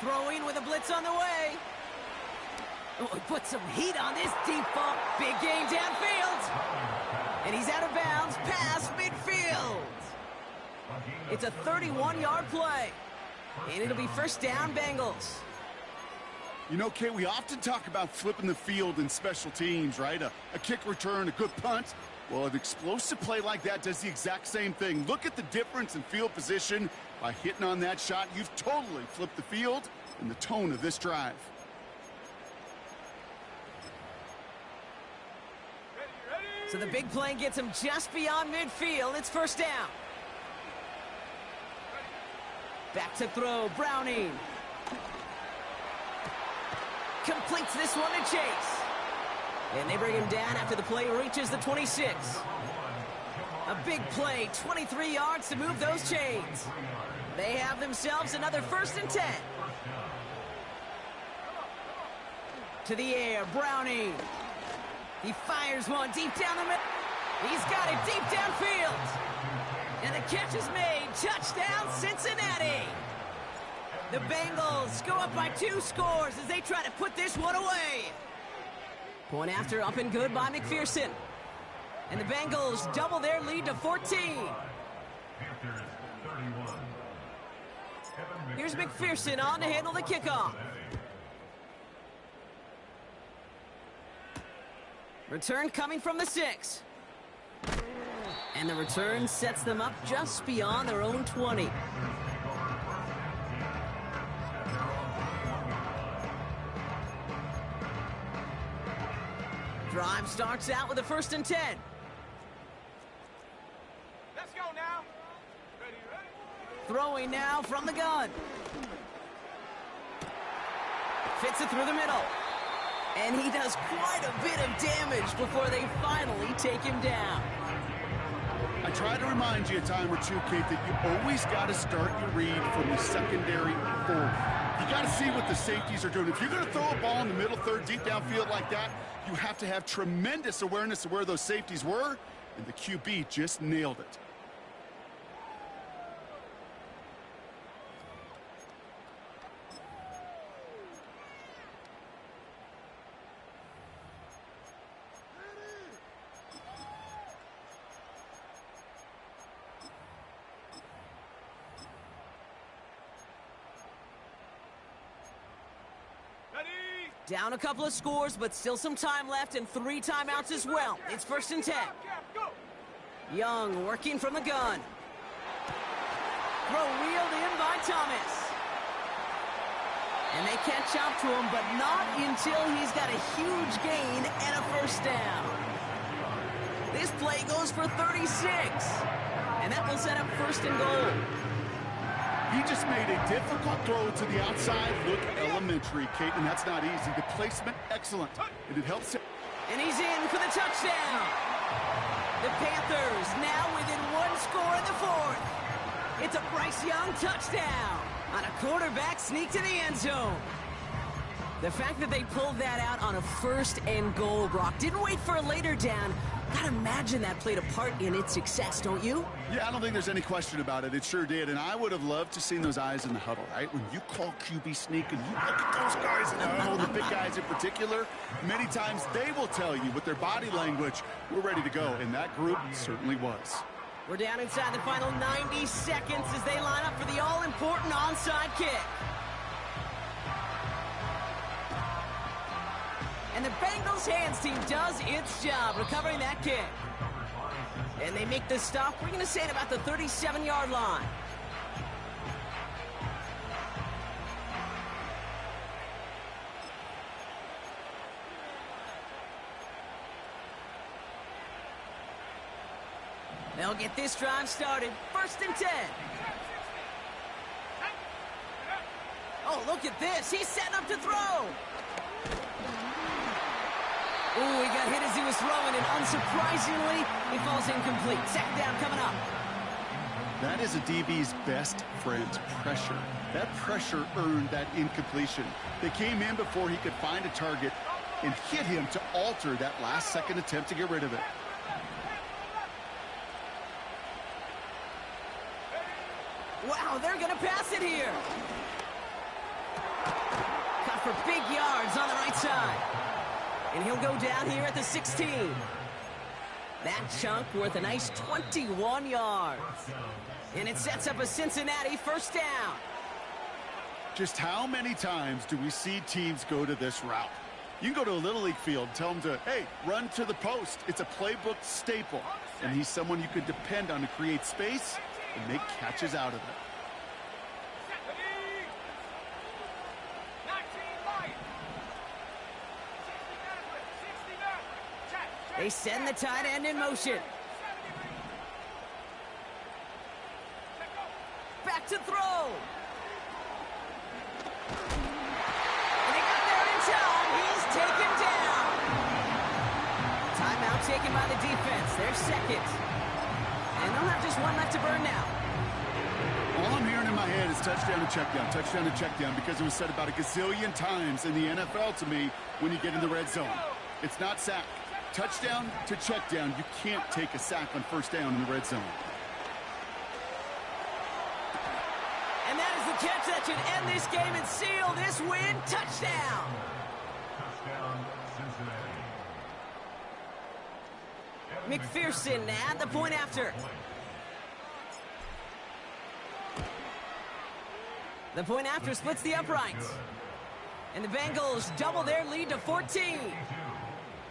Throwing with a blitz on the way. Oh, he put some heat on this deep ball. Big gain downfield. And he's out of bounds past midfield. It's a 31-yard play. And it'll be 1st down, Bengals. You know, Kate, we often talk about flipping the field in special teams, right? A kick return, a good punt. Well, an explosive play like that does the exact same thing. Look at the difference in field position. By hitting on that shot, you've totally flipped the field and the tone of this drive. So the big play gets him just beyond midfield. It's first down. Back to throw, Browning. Completes this one to Chase. And they bring him down after the play reaches the 26. A big play, 23 yards to move those chains. They have themselves another 1st and 10. To the air, Browning. He fires one deep down the middle. He's got it deep downfield. And the catch is made. Touchdown, Cincinnati. The Bengals go up by 2 scores as they try to put this one away. Point after, up and good by McPherson. And the Bengals double their lead to 14. Here's McPherson on to handle the kickoff. Return coming from the 6. And the return sets them up just beyond their own 20. Drive starts out with a 1st and 10. Let's go now. Ready. Throwing now from the gun. Fits it through the middle. And he does quite a bit of damage before they finally take him down. I try to remind you a time or two, Kate, that you always got to start your read from the secondary forward. You got to see what the safeties are doing. If you're going to throw a ball in the middle third, deep downfield like that, you have to have tremendous awareness of where those safeties were, and the QB just nailed it. Down a couple of scores, but still some time left and 3 timeouts as well. It's 1st and 10. Young working from the gun. Throw wheeled in by Thomas. And they catch up to him, but not until he's got a huge gain and a 1st down. This play goes for 36. And that will set up 1st and goal. He just made a difficult throw to the outside. Look elementary, Kate, and that's not easy. The placement, excellent. And it helps him. And he's in for the touchdown. The Panthers now within 1 score in the 4th. It's a Bryce Young touchdown on a quarterback sneak to the end zone. The fact that they pulled that out on a 1st and goal, Brock, didn't wait for a later down. Gotta imagine that played a part in its success, don't you? Yeah, I don't think there's any question about it. It sure did, and I would have loved to seen those eyes in the huddle, right? When you call QB sneak and you look at those guys in the huddle, the big guys in particular, many times they will tell you with their body language, we're ready to go, and that group certainly was. We're down inside the final 90 seconds as they line up for the all-important onside kick. And the Bengals hands team does its job recovering that kick. And they make the stop, we're going to say at about the 37-yard line. They'll get this drive started. 1st and 10. Oh, look at this. He's setting up to throw. Ooh, he got hit as he was throwing, and unsurprisingly, he falls incomplete. 2nd down coming up. That is a DB's best friend, pressure. That pressure earned that incompletion. They came in before he could find a target and hit him to alter that last-second attempt to get rid of it. Wow, they're going to pass it here. Cut for big yards on the right side. And he'll go down here at the 16. That chunk worth a nice 21 yards. And it sets up a Cincinnati 1st down. Just how many times do we see teams go to this route? You can go to a Little League field, tell them to, hey, run to the post. It's a playbook staple. And he's someone you can depend on to create space and make catches out of it. They send the tight end in motion. Back to throw. And they got there in time. He's taken down. Timeout taken by the defense. They're second. And they'll have just one left to burn now. All I'm hearing in my head is touchdown to check down, because it was said about a gazillion times in the NFL to me when you get in the red zone. It's not sack. Touchdown to check down. You can't take a sack on first down in the red zone. And that is the catch that should end this game and seal this win. Touchdown. Touchdown, Cincinnati. McPherson at the point after. The point after splits the uprights. And the Bengals double their lead to 14.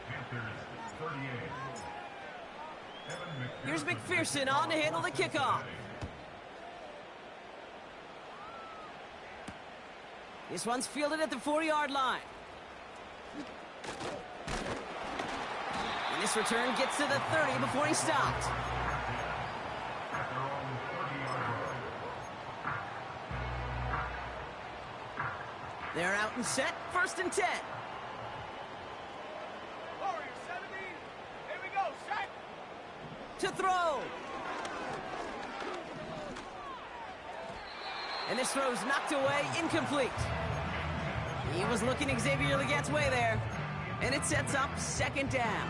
Panthers 38. Here's McPherson on to handle the kickoff. This one's fielded at the 40-yard line. And this return gets to the 30 before he stopped. They're out and set, 1st and 10. Warrior 70. Here we go, Shaq. To throw. And this throw's knocked away, incomplete. He was looking Xavier Legette's way there. And it sets up 2nd down.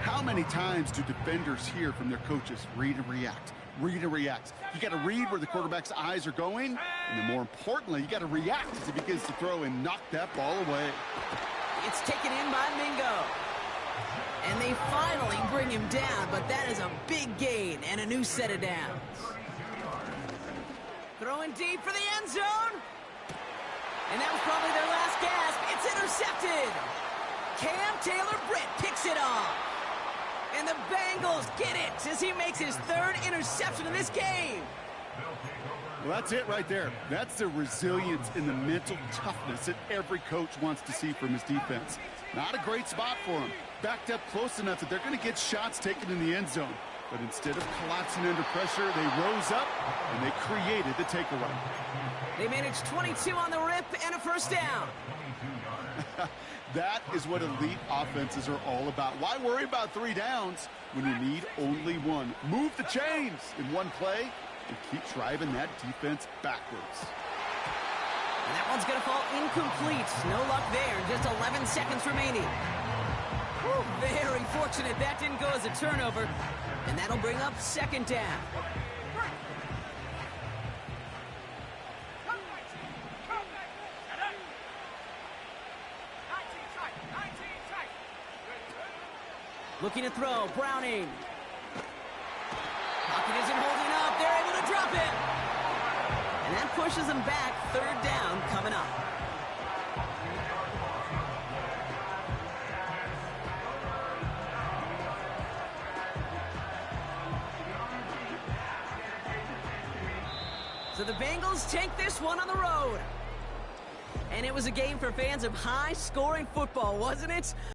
How many times do defenders hear from their coaches, read and react, read and react? You got to read where the quarterback's eyes are going, and then more importantly, you got to react as he begins to throw and knock that ball away. It's taken in by Mingo. And they finally bring him down, but that is a big gain and a new set of downs. Throwing deep for the end zone. And that was probably their last gasp. It's intercepted. Cam Taylor-Britt picks it off. And the Bengals get it as he makes his 3rd interception in this game. Well, that's it right there. That's the resilience and the mental toughness that every coach wants to see from his defense. Not a great spot for him. Backed up close enough that they're going to get shots taken in the end zone. But instead of collapsing under pressure, they rose up and they created the takeaway. They managed 22 on the rip and a 1st down. That is what elite offenses are all about. Why worry about 3 downs when you need only 1? Move the chains in one play and keep driving that defense backwards. And that one's going to fall incomplete. No luck there. Just 11 seconds remaining. Whew, very fortunate that didn't go as a turnover. And that'll bring up 2nd down. Looking to throw, Browning. Pocket isn't holding up. They're able to drop it. And that pushes them back. 3rd down coming up. So the Bengals take this one on the road. And it was a game for fans of high-scoring football, wasn't it?